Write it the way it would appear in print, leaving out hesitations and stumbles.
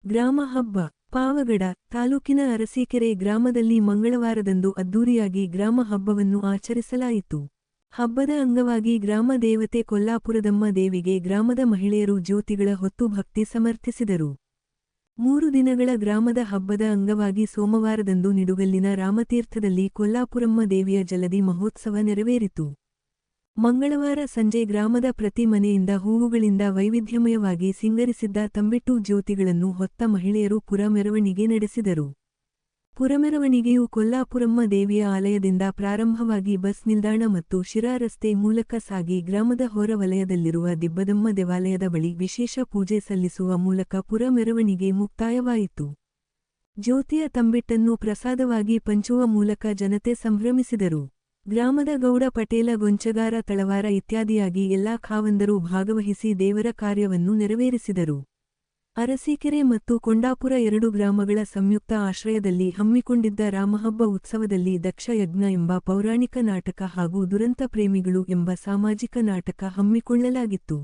ಗ್ರಾಮ ಹಬ್ಬ ಪಾವಗಡ ತಾಲೂಕಿನ ಅರಸೀಕೆರೆ ಗ್ರಾಮದಲ್ಲಿ ಮಂಗಳವಾರದಂದು ಅದ್ದೂರಿಯಾಗಿ ಗ್ರಾಮ ಹಬ್ಬವನ್ನು ಆಚರಿಸಲಾಯಿತು. ಹಬ್ಬದ ಅಂಗವಾಗಿ ಗ್ರಾಮ ದೇವತೆ ಕೊಲ್ಲಾಪುರದಮ್ಮ ದೇವಿಗೆ ಗ್ರಾಮದ ಮಹಿಳೆಯರು ಜ್ಯೋತಿಗಳ ಹೊತ್ತು ಭಕ್ತಿ ಸಮರ್ಪಿಸಿದರು. 3 ದಿನಗಳ ಗ್ರಾಮದ ಹಬ್ಬದ ಅಂಗವಾಗಿ ಸೋಮವಾರದಂದು ನಿಡುಗಲ್ಲಿನ ರಾಮತೀರ್ಥದಲ್ಲಿ ಕೊಲ್ಲಾಪುರಮ್ಮ ದೇವಿಯ ಜಲದಿ ಮಹೋತ್ಸವ ನೆರವೇರಿತು. ಮಂಗಳವಾರ ಸಂಜೆ ಗ್ರಾಮದ ಪ್ರತಿ ಮನೆಯಿಂದ ಹೂವುಗಳಿಂದ ವೈವಿಧ್ಯಮಯವಾಗಿ ಸಿಂಗರಿಸಿದ್ದ ತಂಬಿಟ್ಟು ಜ್ಯೋತಿಗಳನ್ನು ಹೊತ್ತ ಮಹಿಳೆಯರು ಪುರ ಮೆರವಣಿಗೆ ನಡೆಸಿದರು. ಪುರಮೆರವಣಿಗೆಯು ಕೊಲ್ಲಾಪುರಮ್ಮ ದೇವಿಯ ಆಲಯದಿಂದ ಪ್ರಾರಂಭವಾಗಿ ಬಸ್ ನಿಲ್ದಾಣ ಮತ್ತು ಶಿರಾ ರಸ್ತೆ ಮೂಲಕ ಸಾಗಿ ಗ್ರಾಮದ ಹೊರ ವಲಯದಲ್ಲಿರುವ ದಿಬ್ಬದಮ್ಮ ದೇವಾಲಯದ ಬಳಿ ವಿಶೇಷ ಪೂಜೆ ಸಲ್ಲಿಸುವ ಮೂಲಕ ಪುರ ಮೆರವಣಿಗೆ ಮುಕ್ತಾಯವಾಯಿತು. ಜ್ಯೋತಿಯ ತಂಬಿಟ್ಟನ್ನು ಪ್ರಸಾದವಾಗಿ ಪಂಚುವ ಮೂಲಕ ಜನತೆ ಸಂಭ್ರಮಿಸಿದರು. ಗ್ರಾಮದ ಗೌಡ ಪಟೇಲ ಗೊಂಚಗಾರ ತಳವಾರ ಇತ್ಯಾದಿಯಾಗಿ ಎಲ್ಲಾ ಖಾವಂದರು ಭಾಗವಹಿಸಿ ದೇವರ ಕಾರ್ಯವನ್ನು ನೆರವೇರಿಸಿದರು. ಅರಸೀಕೆರೆ ಮತ್ತು ಕೊಂಡಾಪುರ 2 ಗ್ರಾಮಗಳ ಸಂಯುಕ್ತ ಆಶ್ರಯದಲ್ಲಿ ಹಮ್ಮಿಕೊಂಡಿದ್ದ ರಾಮಹಬ್ಬ ಉತ್ಸವದಲ್ಲಿ ದಕ್ಷ ಯಜ್ಞ ಎಂಬ ಪೌರಾಣಿಕ ನಾಟಕ ಹಾಗೂ ದುರಂತ ಪ್ರೇಮಿಗಳು ಎಂಬ ಸಾಮಾಜಿಕ ನಾಟಕ ಹಮ್ಮಿಕೊಳ್ಳಲಾಗಿತ್ತು.